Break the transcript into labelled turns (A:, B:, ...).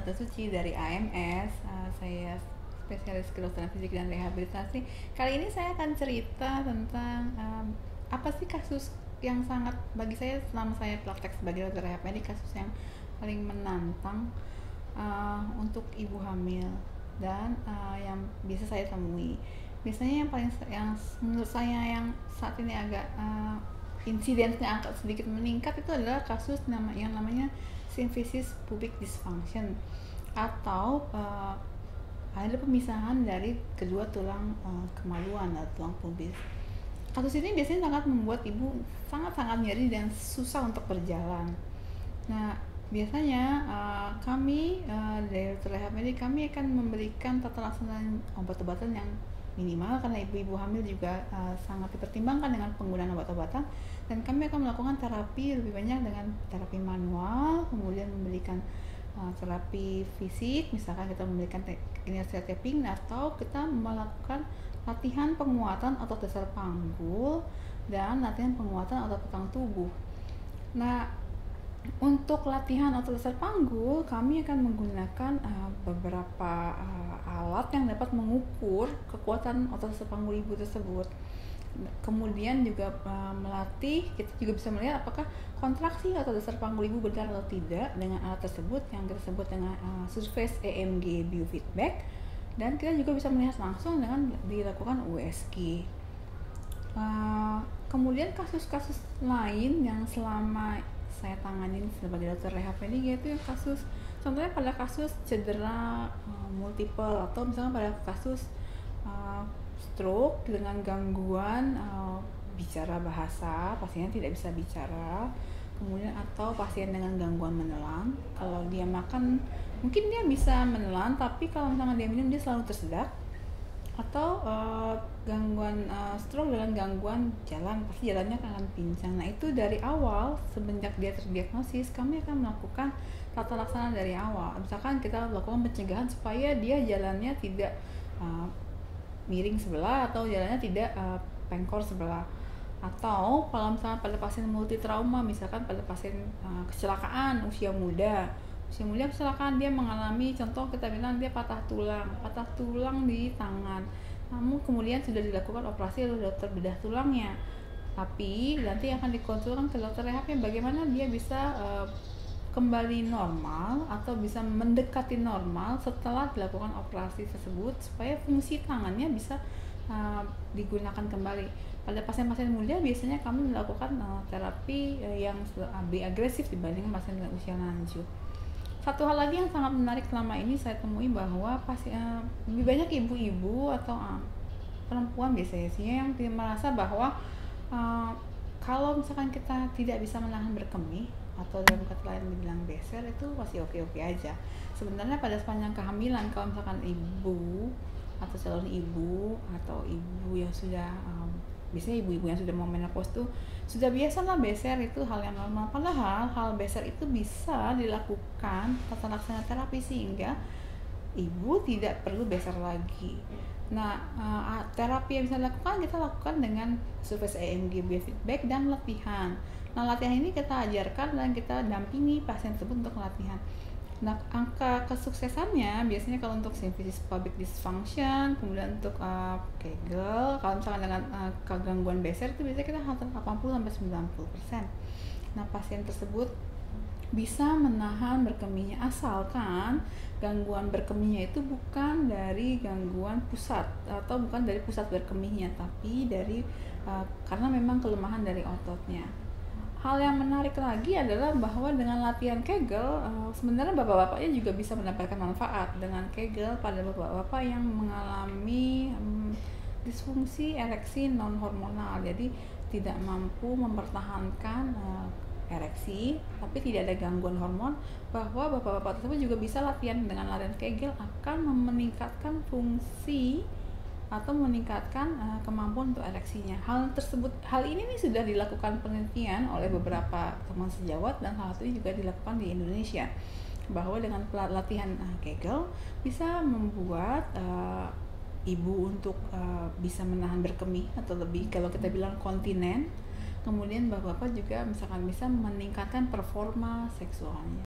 A: Tante Suci dari AMS. Saya spesialis kedokteran fisik dan rehabilitasi. Kali ini saya akan cerita tentang apa sih kasus yang sangat bagi saya selama saya praktek sebagai dokter rehab ini kasus yang paling menantang untuk ibu hamil dan yang bisa saya temui. Biasanya yang menurut saya yang saat ini agak insidennya agak sedikit meningkat itu adalah kasus yang namanya symphysis pubic dysfunction atau ada pemisahan dari kedua tulang kemaluan atau tulang pubis. Kasus ini biasanya sangat membuat ibu sangat-sangat nyeri dan susah untuk berjalan. Nah, biasanya kami dari dokter rehab ini kami akan memberikan tata laksana obat-obatan yang minimal karena ibu-ibu hamil juga sangat dipertimbangkan dengan penggunaan obat-obatan, dan kami akan melakukan terapi lebih banyak dengan terapi manual, kemudian memberikan terapi fisik, misalkan kita memberikan kinesia tapping atau kita melakukan latihan penguatan otot dasar panggul dan latihan penguatan otot belakang tubuh. Nah, untuk latihan otot dasar panggul, kami akan menggunakan beberapa alat yang dapat mengukur kekuatan otot dasar panggul ibu tersebut. Kemudian juga melatih, kita juga bisa melihat apakah kontraksi otot dasar panggul ibu benar atau tidak dengan alat tersebut yang kita sebut dengan surface EMG biofeedback, dan kita juga bisa melihat langsung dengan dilakukan USG. Kemudian kasus-kasus lain yang selama saya tanganin sebagai dokter rehab ini yaitu kasus, contohnya pada kasus cedera multiple atau misalnya pada kasus stroke dengan gangguan bicara bahasa, pasiennya tidak bisa bicara, kemudian atau pasien dengan gangguan menelan. Kalau dia makan mungkin dia bisa menelan, tapi kalau misalnya dia minum dia selalu tersedak. Atau gangguan stroke dengan gangguan jalan, pasti jalannya akan pincang. Nah, itu dari awal semenjak dia terdiagnosis kami akan melakukan tata laksana dari awal. Misalkan kita lakukan pencegahan supaya dia jalannya tidak miring sebelah atau jalannya tidak pengkor sebelah. Atau kalau misalnya pada pasien multi trauma, misalkan pada pasien kecelakaan usia muda kecelakaan, dia mengalami, contoh kita bilang dia patah tulang di tangan, namun kemudian sudah dilakukan operasi oleh dokter bedah tulangnya, tapi nanti akan dikonsulkan ke dokter rehabnya bagaimana dia bisa kembali normal atau bisa mendekati normal setelah dilakukan operasi tersebut supaya fungsi tangannya bisa digunakan kembali. Pada pasien-pasien muda biasanya kami melakukan terapi yang lebih agresif dibanding pasien dengan usia lanjut. Satu hal lagi yang sangat menarik selama ini saya temui bahwa lebih banyak ibu-ibu atau perempuan biasanya sih yang merasa bahwa kalau misalkan kita tidak bisa menahan berkemih atau dalam kata lain dibilang beser, itu masih oke-oke aja. Sebenarnya pada sepanjang kehamilan, kalau misalkan ibu atau calon ibu atau ibu yang sudah biasanya ibu-ibu yang sudah mau menopause tuh sudah biasa lah beser, itu hal yang normal. Padahal hal beser itu bisa dilakukan tata laksana terapi sehingga ibu tidak perlu beser lagi. Nah, terapi yang bisa dilakukan kita lakukan dengan surface EMG biofeedback dan latihan. Nah, latihan ini kita ajarkan dan kita dampingi pasien tersebut untuk latihan. Nah, angka kesuksesannya biasanya kalau untuk symphysis pubic dysfunction, kemudian untuk Kegel, kalau misalkan dengan kegangguan beser itu biasanya kita hampir 80-90%. Nah, pasien tersebut bisa menahan berkemihnya asalkan gangguan berkemihnya itu bukan dari gangguan pusat atau bukan dari pusat berkemihnya, tapi dari karena memang kelemahan dari ototnya. Hal yang menarik lagi adalah bahwa dengan latihan Kegel, sebenarnya bapak-bapaknya juga bisa mendapatkan manfaat dengan Kegel pada bapak-bapak yang mengalami disfungsi ereksi non hormonal, jadi tidak mampu mempertahankan ereksi tapi tidak ada gangguan hormon, bahwa bapak-bapak tersebut juga bisa latihan dengan latihan Kegel akan meningkatkan fungsi atau meningkatkan kemampuan untuk ereksinya. Hal ini nih sudah dilakukan penelitian oleh beberapa teman sejawat, dan hal itu juga dilakukan di Indonesia, bahwa dengan latihan Kegel bisa membuat ibu untuk bisa menahan berkemih atau lebih kalau kita bilang kontinen. Kemudian bapak-bapak juga misalkan bisa meningkatkan performa seksualnya.